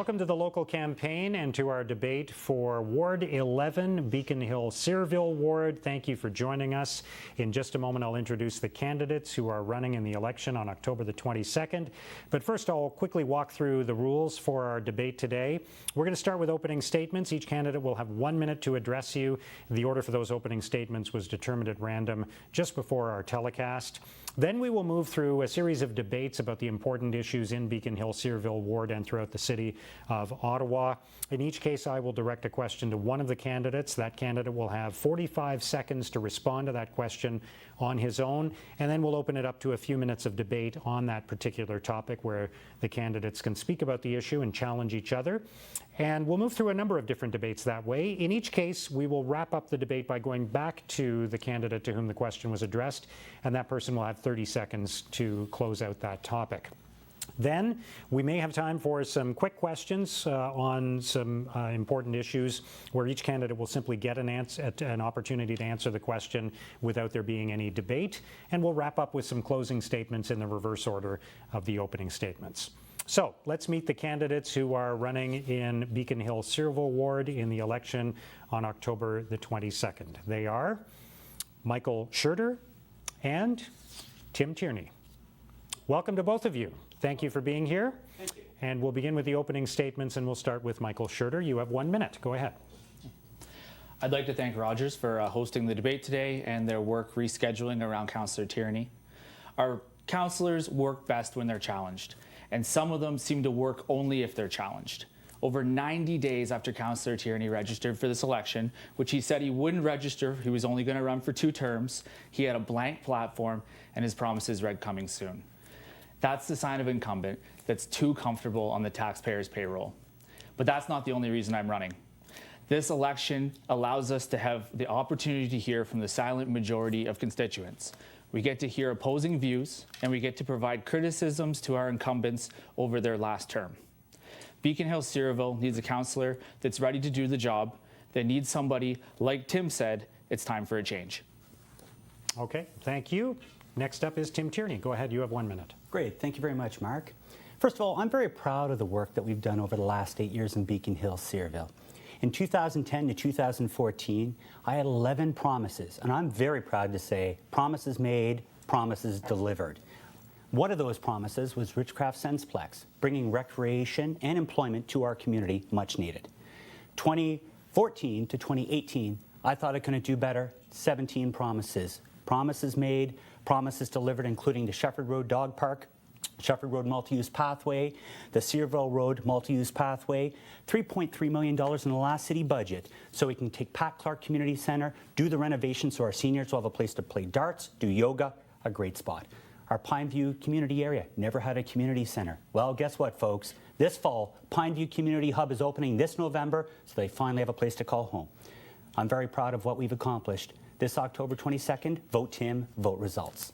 Welcome to the local campaign and to our debate for Ward 11, Beacon Hill-Cyrville Ward. Thank you for joining us. In just a moment, I'll introduce the candidates who are running in the election on October the 22nd. But first, I'll quickly walk through the rules for our debate today. We're going to start with opening statements. Each candidate will have 1 minute to address you. The order for those opening statements was determined at random just before our telecast. Then we will move through a series of debates about the important issues in Beacon Hill-Cyrville Ward and throughout the city of Ottawa. In each case, I will direct a question to one of the candidates. That candidate will have 45 seconds to respond to that question on his own, and then we'll open it up to a few minutes of debate on that particular topic where the candidates can speak about the issue and challenge each other. And we'll move through a number of different debates that way. In each case, we will wrap up the debate by going back to the candidate to whom the question was addressed, and that person will have 30 seconds to close out that topic. Then we may have time for some quick questions on some important issues where each candidate will simply get an opportunity to answer the question without there being any debate. And we'll wrap up with some closing statements in the reverse order of the opening statements. So let's meet the candidates who are running in Beacon Hill-Cyrville Ward in the election on October the 22nd. They are Michael Schurter and Tim Tierney. Welcome to both of you. Thank you for being here. Thank you. And we'll begin with the opening statements, and we'll start with Michael Schurter. You have 1 minute. Go ahead. I'd like to thank Rogers for hosting the debate today and their work rescheduling around Councillor Tierney. Our councillors work best when they're challenged, and some of them seem to work only if they're challenged. Over 90 days after Councillor Tierney registered for this election, which he said he wouldn't register, he was only going to run for 2 terms, he had a blank platform and his promises read coming soon. That's the sign of an incumbent that's too comfortable on the taxpayer's payroll. But that's not the only reason I'm running. This election allows us to have the opportunity to hear from the silent majority of constituents. We get to hear opposing views, and we get to provide criticisms to our incumbents over their last term. Beacon Hill-Cyrville needs a councillor that's ready to do the job, that needs somebody, like Tim said, it's time for a change. Okay, thank you. Next up is Tim Tierney. Go ahead, you have 1 minute. Great, thank you very much, Mark. First of all, I'm very proud of the work that we've done over the last 8 years in Beacon Hill-Cyrville. In 2010 to 2014, I had 11 promises, and I'm very proud to say promises made, promises delivered. One of those promises was Richcraft Sensplex, bringing recreation and employment to our community, much needed. 2014 to 2018, I thought I couldn't do better, 17 promises. Promises made, promises delivered, including the Shefford Road Dog Park, Shefford Road Multi-Use Pathway, the Cyrville Road Multi-Use Pathway, $3.3 million in the last city budget so we can take Pat Clark Community Centre, do the renovations so our seniors will have a place to play darts, do yoga, a great spot. Our Pineview community area never had a community centre. Well, guess what, folks? This fall, Pineview Community Hub is opening this November, so they finally have a place to call home. I'm very proud of what we've accomplished. This October 22nd, vote Tim, vote results.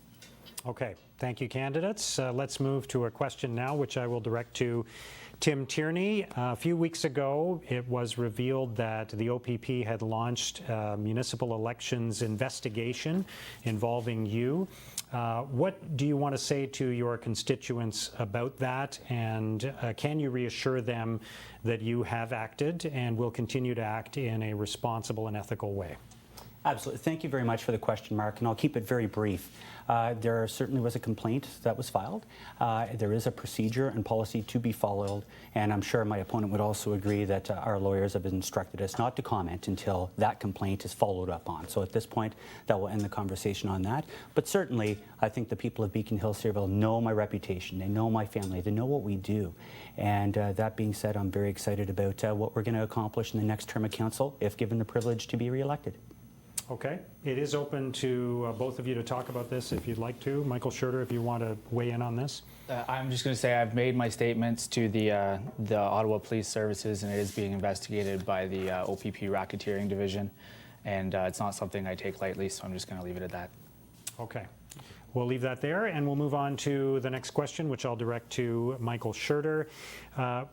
Okay, thank you, candidates. Let's move to a question now, which I will direct to Tim Tierney. A few weeks ago, it was revealed that the OPP had launched a municipal elections investigation involving you. What do you want to say to your constituents about that, and can you reassure them that you have acted and will continue to act in a responsible and ethical way? Absolutely. Thank you very much for the question, Mark, and I'll keep it very brief. There certainly was a complaint that was filed. There is a procedure and policy to be followed, and I'm sure my opponent would also agree that our lawyers have instructed us not to comment until that complaint is followed up on. So at this point, that will end the conversation on that. But certainly, I think the people of Beacon Hill-Cyrville know my reputation, they know my family, they know what we do. And that being said, I'm very excited about what we're going to accomplish in the next term of council, if given the privilege to be re-elected. Okay. It is open to both of you to talk about this if you'd like to. Michael Schurter, if you want to weigh in on this. I'm just going to say I've made my statements to the Ottawa Police Services, and it is being investigated by the OPP Racketeering Division, and it's not something I take lightly, so I'm just going to leave it at that. Okay. We'll leave that there, and we'll move on to the next question, which I'll direct to Michael Schurter.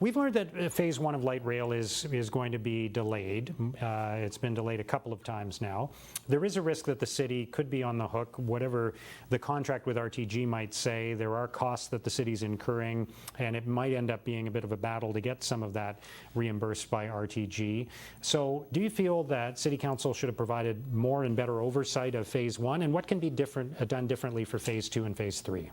We've learned that Phase 1 of light rail is going to be delayed. It's been delayed a couple of times now. There is a risk that the city could be on the hook, whatever the contract with RTG might say. There are costs that the city's incurring, and it might end up being a bit of a battle to get some of that reimbursed by RTG. So do you feel that City Council should have provided more and better oversight of Phase 1, and what can be done differently for Phase 2 and Phase 3?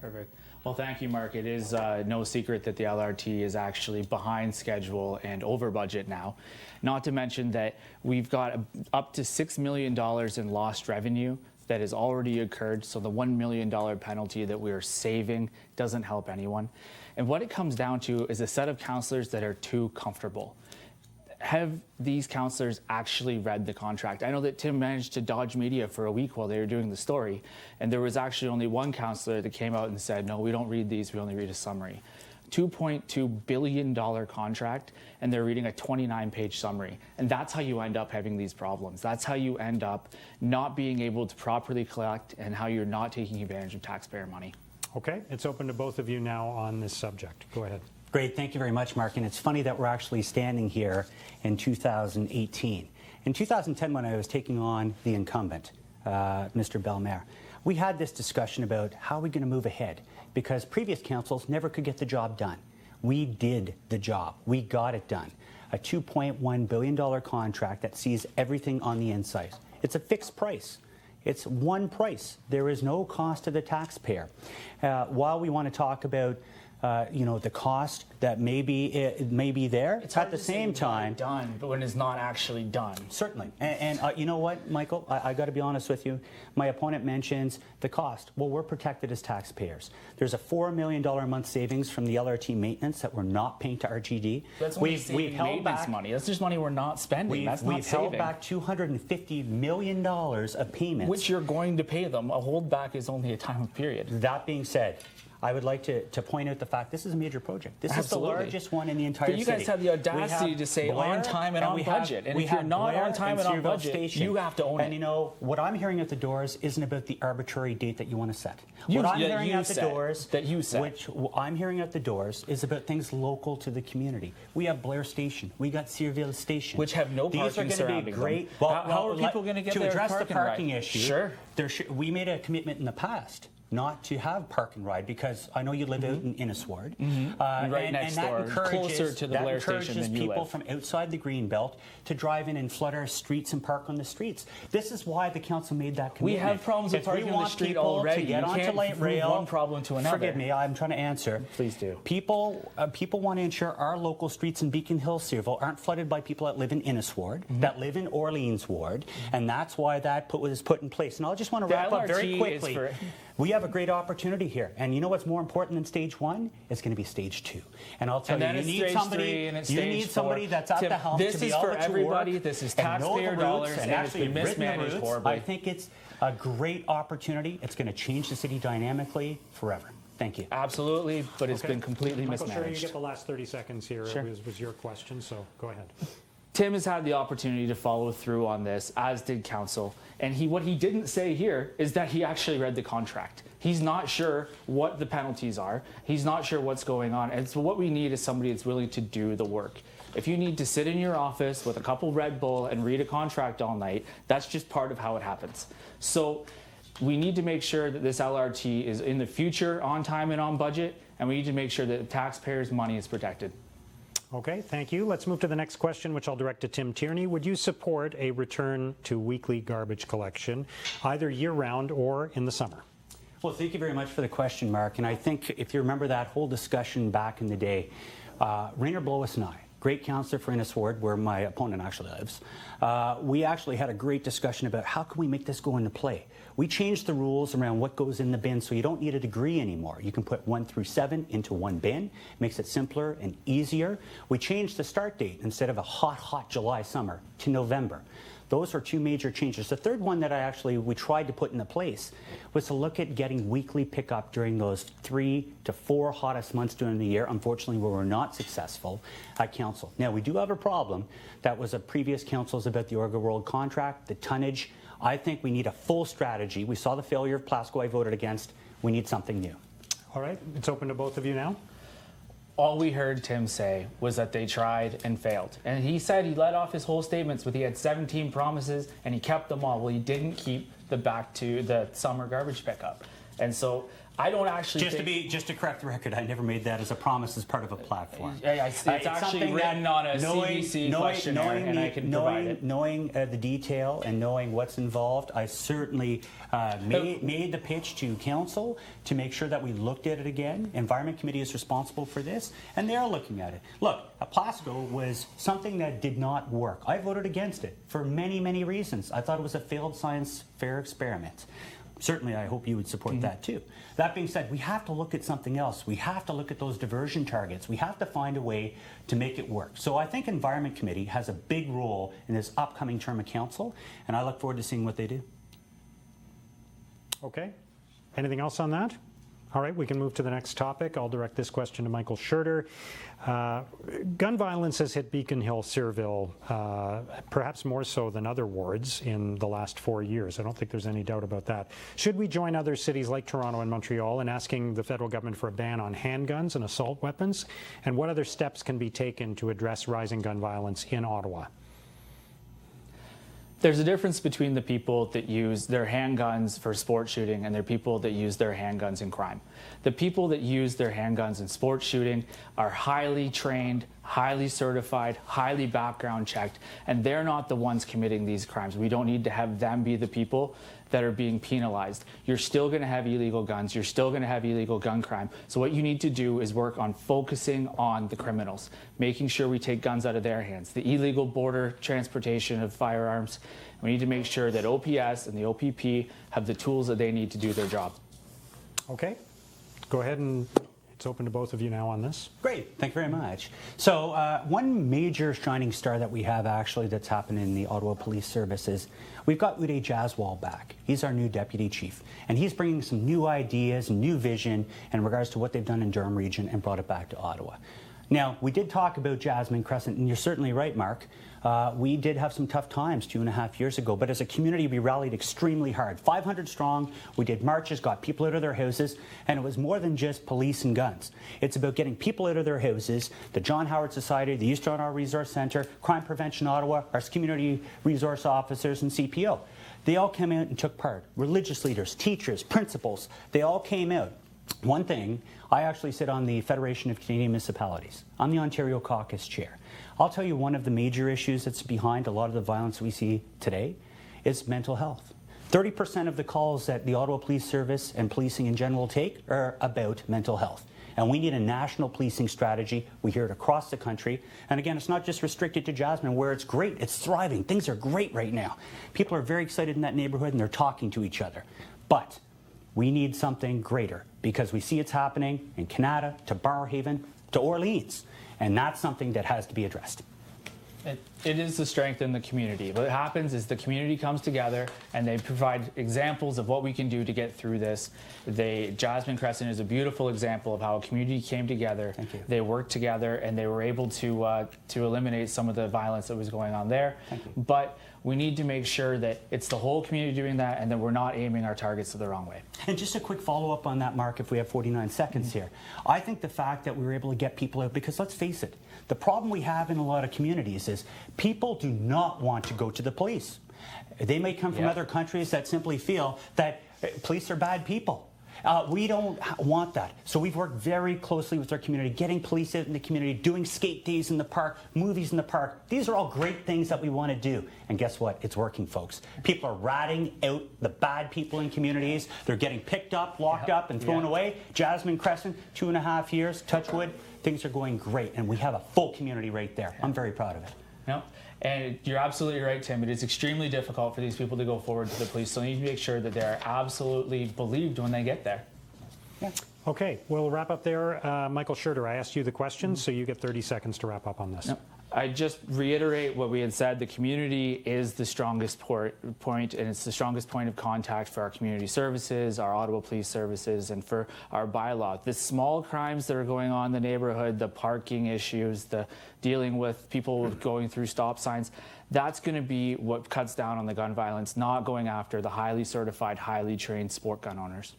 Perfect. Well, thank you, Mark. It is no secret that the LRT is actually behind schedule and over budget now. Not to mention that we've got up to $6 million in lost revenue that has already occurred. So the $1 million penalty that we are saving doesn't help anyone. And what it comes down to is a set of councillors that are too comfortable. Have these councillors actually read the contract? I know that Tim managed to dodge media for a week while they were doing the story, and there was actually only one councillor that came out and said, no, we don't read these, we only read a summary. $2.2 billion contract, and they're reading a 29-page summary. And that's how you end up having these problems. That's how you end up not being able to properly collect, and how you're not taking advantage of taxpayer money. Okay, it's open to both of you now on this subject. Go ahead. Great, thank you very much, Mark. And it's funny that we're actually standing here in 2018. In 2010, when I was taking on the incumbent, Mr. Bellemare, we had this discussion about how we're going to move ahead, because previous councils never could get the job done. We did the job. We got it done. A $2.1 billion contract that sees everything on the inside. It's a fixed price. It's one price. There is no cost to the taxpayer. While we want to talk about the cost that may be there, It's at the same time done, but when it's not actually done. Certainly. And you know what, Michael? I got to be honest with you. My opponent mentions the cost. Well, we're protected as taxpayers. There's a $4 million a month savings from the LRT maintenance that we're not paying to RTD. That's we've held back money. That's just money we're not spending. We've held back $250 million of payments, which you're going to pay them. A holdback is only a time period. That being said, I would like to point out the fact this is a major project. This is the largest one in the entire city. But you guys have the audacity to say on time and on budget. And if you're not on time and on budget, you have to own it. And you know, what I'm hearing at the doors isn't about the arbitrary date that you want to set. What I'm hearing at the doors is about things local to the community. We have Blair Station. We got Hill-Cyrville Station. Which have no parking surrounding them. These are going to be great. How are people going to get their address parking the parking right? issue? Sure. We made a commitment in the past not to have park and ride, because I know you live out in Innisward. Right next door, closer to the Blair Station than you people live. from outside the Greenbelt to drive in and flood our streets and park on the streets. This is why the council made that commitment. We have problems with parking on the street already. To get onto light rail, one problem to another. Forgive me, I'm trying to answer. Please do. People want to ensure our local streets in Beacon Hill-Cyrville aren't flooded by people that live in Innisward, that live in Orleans Ward, and that's why that was put in place. And I just want to wrap up very quickly. We have a great opportunity here, and you know what's more important than stage 1? It's going to be stage 2. And I'll tell you, you need somebody that's at the helm to be able to work. This is taxpayer dollars, and actually it's been mismanaged horribly. I think it's a great opportunity. It's going to change the city dynamically forever. Thank you. Absolutely, but it's been completely Michael, mismanaged. Sure, you get the last 30 seconds here. Sure. It was your question, so go ahead. Tim has had the opportunity to follow through on this, as did council. And what he didn't say here is that he actually read the contract. He's not sure what the penalties are. He's not sure what's going on. And so what we need is somebody that's willing to do the work. If you need to sit in your office with a couple Red Bull and read a contract all night, that's just part of how it happens. So we need to make sure that this LRT is in the future on time and on budget, and we need to make sure that the taxpayers' money is protected. Okay, thank you. Let's move to the next question, which I'll direct to Tim Tierney. Would you support a return to weekly garbage collection, either year-round or in the summer? Well, thank you very much for the question, Mark. And I think if you remember that whole discussion back in the day, Rainer Blois and I, great councillor for Innisward, where my opponent actually lives, we actually had a great discussion about how can we make this go into play. We changed the rules around what goes in the bin, so you don't need a degree anymore. You can put 1 through 7 into one bin. Makes it simpler and easier. We changed the start date instead of a hot July summer to November. Those are two major changes. The third one that we tried to put into place was to look at getting weekly pickup during those 3 to 4 hottest months during the year. Unfortunately, we were not successful at council. Now, we do have a problem. That was a previous council's about the Orga World contract, the tonnage. I think we need a full strategy. We saw the failure of Plasko I voted against. We need something new. All right, it's open to both of you now. All we heard Tim say was that they tried and failed. And he said he let off his whole statements with he had 17 promises and he kept them all. Well, he didn't keep the back to the summer garbage pickup. And so I don't actually just to correct the record, I never made that as a promise as part of a platform. It's actually written on a CBC questionnaire, and I can provide it. Knowing the detail and knowing what's involved, I certainly made the pitch to council to make sure that we looked at it again. Environment Committee is responsible for this, and they're looking at it. Look, Plasko was something that did not work. I voted against it for many, many reasons. I thought it was a failed science fair experiment. Certainly, I hope you would support that too. That being said, we have to look at something else. We have to look at those diversion targets. We have to find a way to make it work. So I think Environment Committee has a big role in this upcoming term of council, and I look forward to seeing what they do. Okay. Anything else on that? All right, we can move to the next topic. I'll direct this question to Michael Schurter. Gun violence has hit Beacon Hill-Cyrville, perhaps more so than other wards in the last 4 years. I don't think there's any doubt about that. Should we join other cities like Toronto and Montreal in asking the federal government for a ban on handguns and assault weapons? And what other steps can be taken to address rising gun violence in Ottawa? There's a difference between the people that use their handguns for sport shooting and the people that use their handguns in crime. The people that use their handguns in sport shooting are highly trained, highly certified, highly background checked, and they're not the ones committing these crimes. We don't need to have them be the people that are being penalized. You're still going to have illegal guns. You're still going to have illegal gun crime. So what you need to do is work on focusing on the criminals, making sure we take guns out of their hands, the illegal border transportation of firearms. We need to make sure that OPS and the OPP have the tools that they need to do their job. Okay. Go ahead, and it's open to both of you now on this. Great, thank you very much. So one major shining star that we have actually that's happened in the Ottawa Police Service is we've got Uday Jaswal back. He's our new deputy chief, and he's bringing some new ideas, new vision in regards to what they've done in Durham region and brought it back to Ottawa. Now, we did talk about Jasmine Crescent, and you're certainly right, Mark. We did have some tough times 2.5 years ago, but as a community, we rallied extremely hard. 500 strong, we did marches, got people out of their houses, and it was more than just police and guns. It's about getting people out of their houses. The John Howard Society, the East Toronto Resource Centre, Crime Prevention Ottawa, our community resource officers, and CPO. They all came out and took part. Religious leaders, teachers, principals, they all came out. One thing, I actually sit on the Federation of Canadian Municipalities. I'm the Ontario Caucus Chair. I'll tell you one of the major issues that's behind a lot of the violence we see today is mental health. 30% of the calls that the Ottawa Police Service and policing in general take are about mental health. And we need a national policing strategy. We hear it across the country. And again, it's not just restricted to Jasmine, where it's great, it's thriving. Things are great right now. People are very excited in that neighborhood and they're talking to each other. But we need something greater because we see it's happening in Canada, to Barrhaven, to Orleans. And that's something that has to be addressed. It is the strength in the community. What happens is the community comes together and they provide examples of what we can do to get through this. Jasmine Crescent is a beautiful example of how a community came together. Thank you. They worked together and they were able to eliminate some of the violence that was going on there. Thank you. But we need to make sure that it's the whole community doing that and that we're not aiming our targets the wrong way. And just a quick follow-up on that, Mark, if we have 49 seconds here. I think the fact that we were able to get people out, because let's face it, the problem we have in a lot of communities is people do not want to go to the police. They may come from other countries that simply feel that police are bad people. We don't want that. So we've worked very closely with our community, getting police out in the community, doing skate days in the park, movies in the park. These are all great things that we want to do. And guess what? It's working, folks. People are ratting out the bad people in communities. They're getting picked up, locked up, and thrown away. Jasmine Crescent, 2.5 years, touch wood. Things are going great, and we have a full community right there. I'm very proud of it. No. And you're absolutely right, Tim. It is extremely difficult for these people to go forward to the police. So you need to make sure that they're absolutely believed when they get there. Yeah. Okay, we'll wrap up there. Michael Schurter, I asked you the question, so you get 30 seconds to wrap up on this. No. I just reiterate what we had said. The community is the strongest point, and it's the strongest point of contact for our community services, our Ottawa Police Services, and for our bylaw. The small crimes that are going on in the neighborhood, the parking issues, the dealing with people going through stop signs, that's going to be what cuts down on the gun violence, not going after the highly certified, highly trained sport gun owners.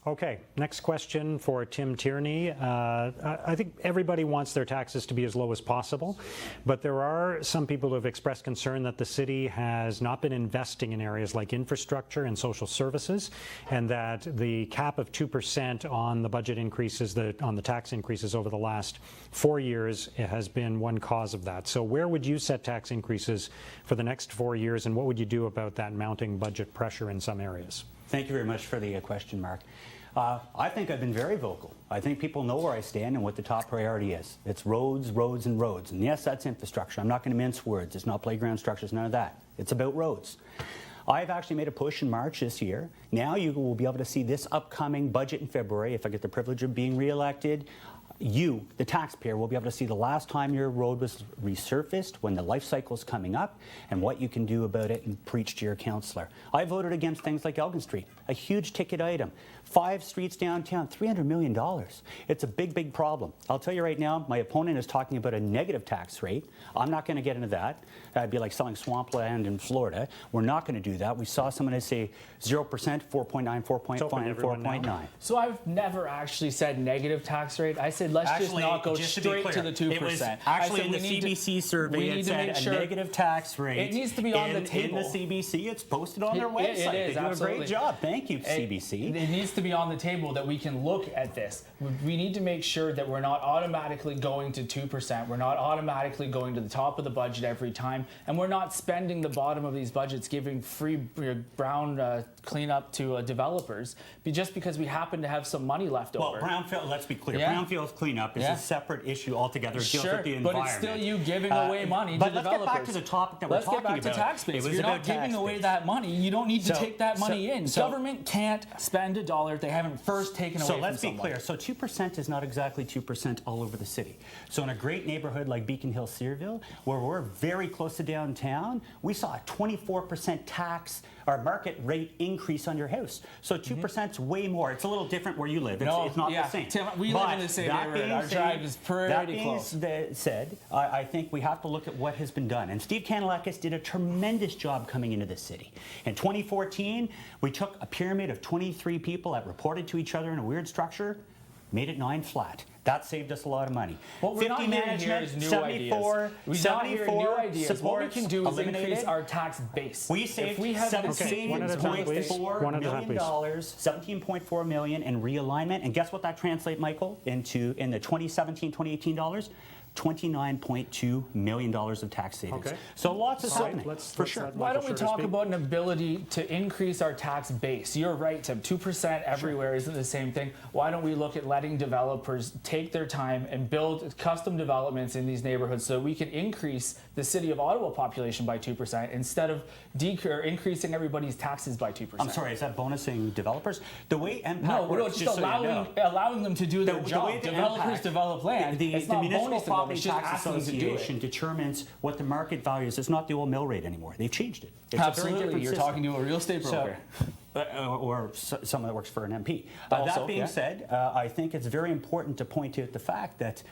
Okay, next question for Tim Tierney. I think everybody wants their taxes to be as low as possible, but there are some people who have expressed concern that the city has not been investing in areas like infrastructure and social services, and that the cap of 2% on the budget increases, on the tax increases over the last 4 years has been one cause of that. So where would you set tax increases for the next 4 years, and what would you do about that mounting budget pressure in some areas? Thank you very much for the question, Mark. I think I've been very vocal. I think people know where I stand and what the top priority is. It's roads, roads, and roads. And yes, that's infrastructure. I'm not going to mince words. It's not playground structures, none of that. It's about roads. I've actually made a push in March this year. Now you will be able to see this upcoming budget in February, if I get the privilege of being reelected. You, the taxpayer, will be able to see the last time your road was resurfaced, when the life cycle is coming up, and what you can do about it, and preach to your councillor. I voted against things like Elgin Street, a huge ticket item. 5 streets downtown, $300 million. It's a big, big problem. I'll tell you right now, my opponent is talking about a negative tax rate. I'm not going to get into that. That'd be like selling swampland in Florida. We're not going to do that. We saw someone say 0%, 4.9, 4.5, 4.9. So I've never actually said negative tax rate. I said let's just not go straight to the 2%. It was actually in the CBC survey, it said a negative tax rate. It needs to be on the table. In the CBC, it's posted on their website. It is, they do absolutely. a great job. Thank you, CBC. It needs to be on the table that we can look at this. We need to make sure that we're not automatically going to 2%. We're not automatically going to the top of the budget every time, and we're not spending the bottom of these budgets giving free brown cleanup to developers just because we happen to have some money left over. Well, brownfield, let's be clear. Yeah. Brownfield cleanup is a separate issue altogether. It deals Sure, with the but environment. it's still you giving away money to but developers. Let's get back to the topic that we're talking about. Let's get back to tax base. It was If you're not about giving tax away base. that money, you don't need to take that money in. So Government can't spend a dollar if they haven't first taken away from someone. So let's be clear. So 2% is not exactly 2% all over the city. So in a great neighborhood like Beacon Hill-Cyrville, where we're very close to downtown, we saw a 24% tax or market rate increase on your house. So 2% is way more. It's a little different where you live. It's not the same. Tim, we live in the same neighborhood. Our drive is pretty close. That being said, I think we have to look at what has been done. And Steve Kanalakis did a tremendous job coming into this city. In 2014, we took a pyramid of 23 people that reported to each other in a weird structure, made it 9 flat. That saved us a lot of money. What we're not hearing here is new ideas. We're not hearing new ideas. What we can do is increase our tax base. We saved $17.4 million in realignment. And guess what that translates, Michael, into in the 2017-2018 dollars? $29.2 million of tax savings. Okay. So lots of happening, for sure. Why don't we talk about an ability to increase our tax base? You're right, Tim. 2% everywhere isn't the same thing. Why don't we look at letting developers take their time and build custom developments in these neighborhoods so we can increase the city of Ottawa population by 2% instead of increasing everybody's taxes by 2%? I'm sorry, is that bonusing developers? The way MPAC works, just allowing them to do their job. Developers develop land. The Municipal Property Tax Association Association determines what the market value is. It's not the old mill rate anymore. They've changed it. It's Absolutely. a very different You're system. talking to a real estate broker. Or someone that works for an MP. Also, that being said, I think it's very important to point out the fact that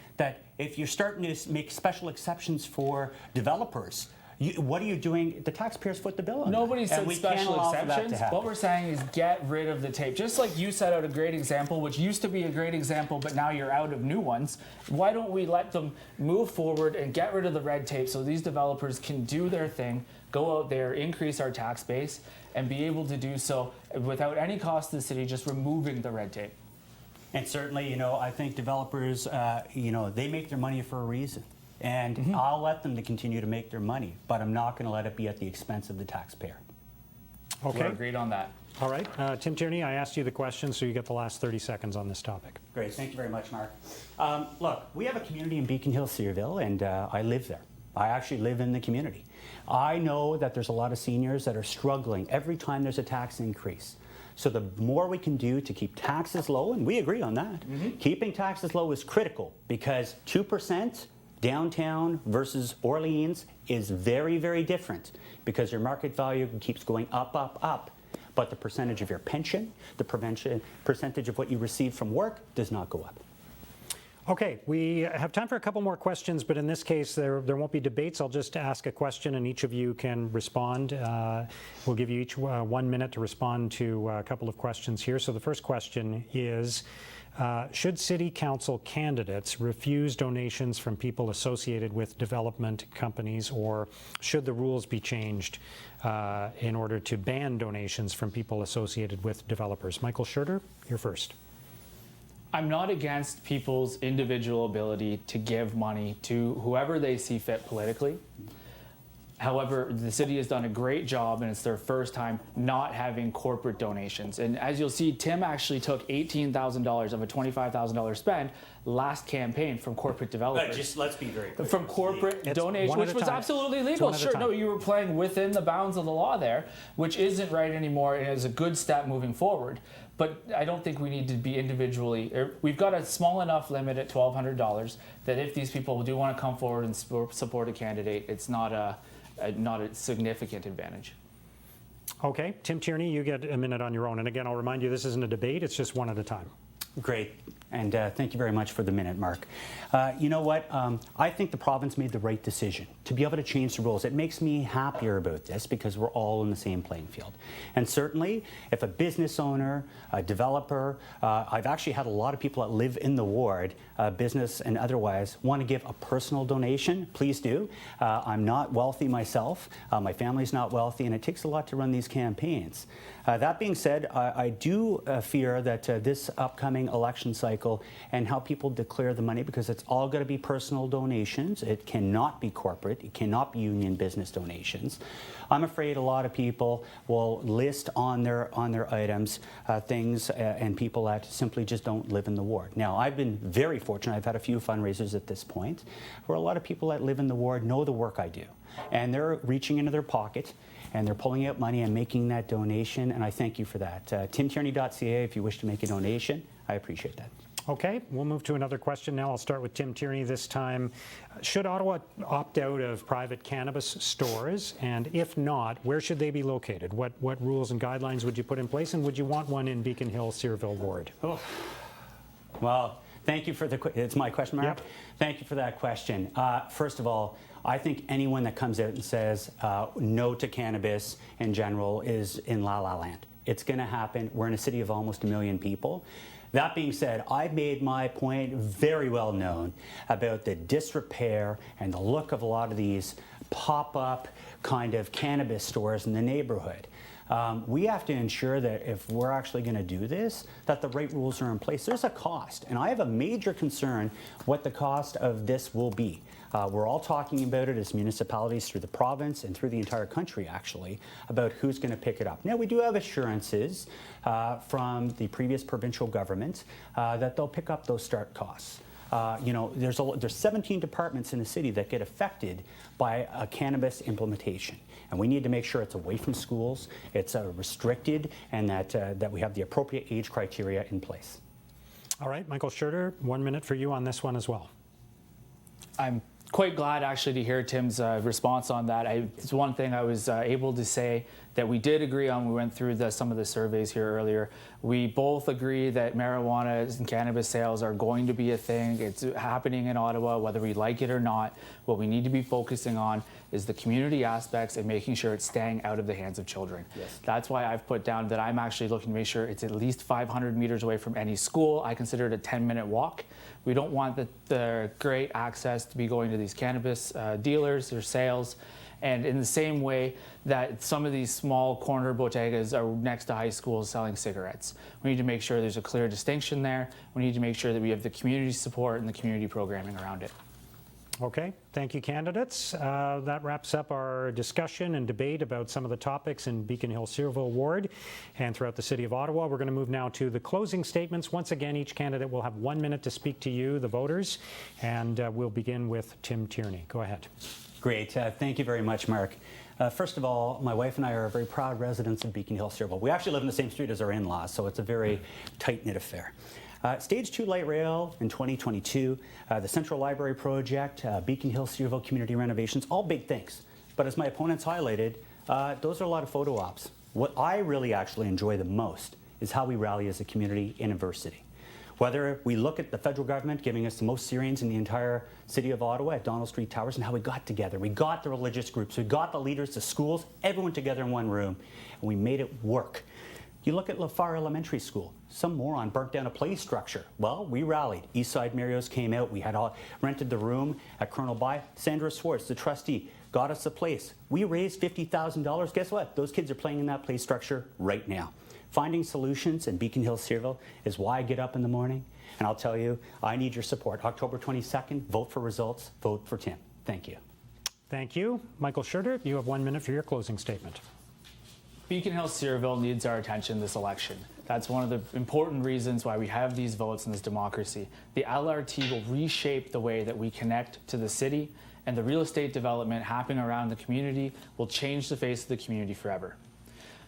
if you're starting to make special exceptions for developers, what are you doing? The taxpayers foot the bill on Nobody that. said special exceptions. What we're saying is get rid of the tape. Just like you set out a great example, which used to be a great example, but now you're out of new ones. Why don't we let them move forward and get rid of the red tape so these developers can do their thing, go out there, increase our tax base, and be able to do so without any cost to the city, just removing the red tape. And certainly, I think developers, they make their money for a reason. And I'll let them to continue to make their money, but I'm not going to let it be at the expense of the taxpayer. Okay. We're agreed on that. All right. Tim Tierney, I asked you the question, so you get the last 30 seconds on this topic. Great. Thank you very much, Mark. Look, we have a community in Beacon Hill-Cyrville, and I live there. I actually live in the community. I know that there's a lot of seniors that are struggling every time there's a tax increase. So the more we can do to keep taxes low, and we agree on that, keeping taxes low is critical because 2% Downtown versus Orleans is very, very different because your market value keeps going up, up, up. But the percentage of your pension, the percentage of what you receive from work does not go up. Okay, we have time for a couple more questions, but in this case, there won't be debates. I'll just ask a question, and each of you can respond. We'll give you each 1 minute to respond to a couple of questions here. So the first question is, should City Council candidates refuse donations from people associated with development companies, or should the rules be changed in order to ban donations from people associated with developers? Michael Schurter, you're first. I'm not against people's individual ability to give money to whoever they see fit politically. However, the city has done a great job, and it's their first time not having corporate donations. And as you'll see, Tim actually took $18,000 of a $25,000 spend last campaign from corporate developers. Just let's be very clear. From corporate donation, which was absolutely legal. Sure, no, you were playing within the bounds of the law there, which isn't right anymore, and is a good step moving forward. But I don't think we need to be individually. We've got a small enough limit at $1,200 that if these people do want to come forward and support a candidate, it's not a significant advantage. Okay, Tim Tierney, you get a minute on your own. And again, I'll remind you, this isn't a debate, it's just one at a time. Great. And thank you very much for the minute, Mark. You know what? I think the province made the right decision to be able to change the rules. It makes me happier about this because we're all in the same playing field. And certainly, if a business owner, a developer, I've actually had a lot of people that live in the ward, business and otherwise, want to give a personal donation, please do. I'm not wealthy myself. My family's not wealthy, and it takes a lot to run these campaigns. That being said, I do fear that this upcoming election cycle and how people declare the money, because it's all going to be personal donations. It cannot be corporate. It cannot be union business donations. I'm afraid a lot of people will list on their items things and people that simply just don't live in the ward. Now, I've been very fortunate. I've had a few fundraisers at this point where a lot of people that live in the ward know the work I do, and they're reaching into their pocket and they're pulling out money and making that donation, and I thank you for that. TimTierney.ca if you wish to make a donation. I appreciate that. Okay, we'll move to another question now. I'll start with Tim Tierney this time. Should Ottawa opt out of private cannabis stores? And if not, where should they be located? What rules and guidelines would you put in place? And would you want one in Beacon Hill-Cyrville ward? Oh. Well, thank you for it's my question, Mark. Yep. Thank you for that question. First of all, I think anyone that comes out and says no to cannabis in general is in la-la land. It's going to happen. We're in a city of almost 1 million people. That being said, I've made my point very well known about the disrepair and the look of a lot of these pop-up kind of cannabis stores in the neighborhood. We have to ensure that if we're actually going to do this, that the right rules are in place. There's a cost, and I have a major concern what the cost of this will be. We're all talking about it as municipalities through the province and through the entire country, actually, about who's going to pick it up. Now, we do have assurances from the previous provincial government that they'll pick up those start costs. You know, there's 17 departments in the city that get affected by a cannabis implementation. And we need to make sure it's away from schools, it's restricted, and that we have the appropriate age criteria in place. All right, Michael Schurter, 1 minute for you on this one as well. I'm quite glad actually to hear Tim's response on that. It's one thing I was able to say that we did agree on. We went through some of the surveys here earlier. We both agree that marijuana and cannabis sales are going to be a thing. It's happening in Ottawa, whether we like it or not. What we need to be focusing on is the community aspects and making sure it's staying out of the hands of children. Yes. That's why I've put down that I'm actually looking to make sure it's at least 500 meters away from any school. I consider it a 10-minute walk. We don't want the great access to be going to these cannabis dealers or sales. And in the same way that some of these small corner bodegas are next to high schools selling cigarettes. We need to make sure there's a clear distinction there. We need to make sure that we have the community support and the community programming around it. Okay, thank you, candidates. That wraps up our discussion and debate about some of the topics in Beacon Hill-Cyrville ward and throughout the City of Ottawa. We're going to move now to the closing statements. Once again, each candidate will have 1 minute to speak to you, the voters, and we'll begin with Tim Tierney. Go ahead. Great. Thank you very much, Mark. First of all, my wife and I are very proud residents of Beacon Hill-Cyrville. We actually live in the same street as our in-laws, so it's a very tight-knit affair. Stage 2 light rail in 2022, the Central Library project, Beacon Hill-Cyrville community renovations, all big things. But as my opponents highlighted, those are a lot of photo ops. What I really actually enjoy the most is how we rally as a community in adversity. Whether we look at the federal government giving us the most Syrians in the entire city of Ottawa at Donald Street Towers and how we got together. We got the religious groups, we got the leaders, the schools, everyone together in one room, and we made it work. You look at LaFar Elementary School. Some moron burnt down a play structure. Well, we rallied. Eastside Marios came out. We had all rented the room at Colonel By. Sandra Swartz, the trustee, got us a place. We raised $50,000. Guess what? Those kids are playing in that play structure right now. Finding solutions in Beacon Hill-Cyrville is why I get up in the morning. And I'll tell you, I need your support. October 22nd, vote for results, vote for Tim. Thank you. Thank you. Michael Schurter, you have 1 minute for your closing statement. Beacon Hill-Cyrville needs our attention this election. That's one of the important reasons why we have these votes in this democracy. The LRT will reshape the way that we connect to the city, and the real estate development happening around the community will change the face of the community forever.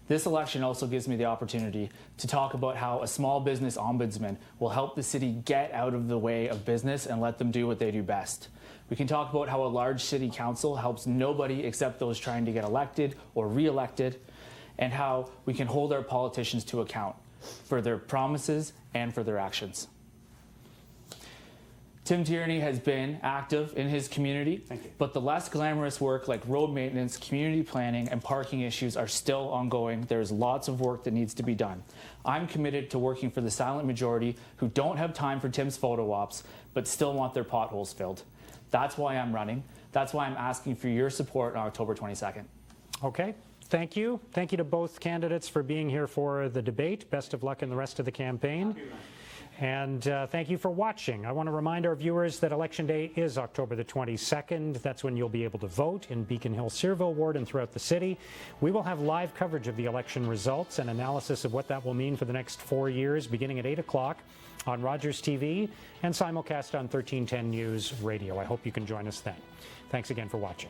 This election also gives me the opportunity to talk about how a small business ombudsman will help the city get out of the way of business and let them do what they do best. We can talk about how a large city council helps nobody except those trying to get elected or re-elected, and how we can hold our politicians to account for their promises and for their actions. Tim Tierney has been active in his community, but the less glamorous work like road maintenance, community planning, and parking issues are still ongoing. There's lots of work that needs to be done. I'm committed to working for the silent majority who don't have time for Tim's photo ops, but still want their potholes filled. That's why I'm running. That's why I'm asking for your support on October 22nd. Okay. Thank you. Thank you to both candidates for being here for the debate. Best of luck in the rest of the campaign. And thank you for watching. I want to remind our viewers that Election Day is October the 22nd. That's when you'll be able to vote in Beacon Hill-Cyrville ward and throughout the city. We will have live coverage of the election results and analysis of what that will mean for the next 4 years, beginning at 8 o'clock on Rogers TV and simulcast on 1310 News Radio. I hope you can join us then. Thanks again for watching.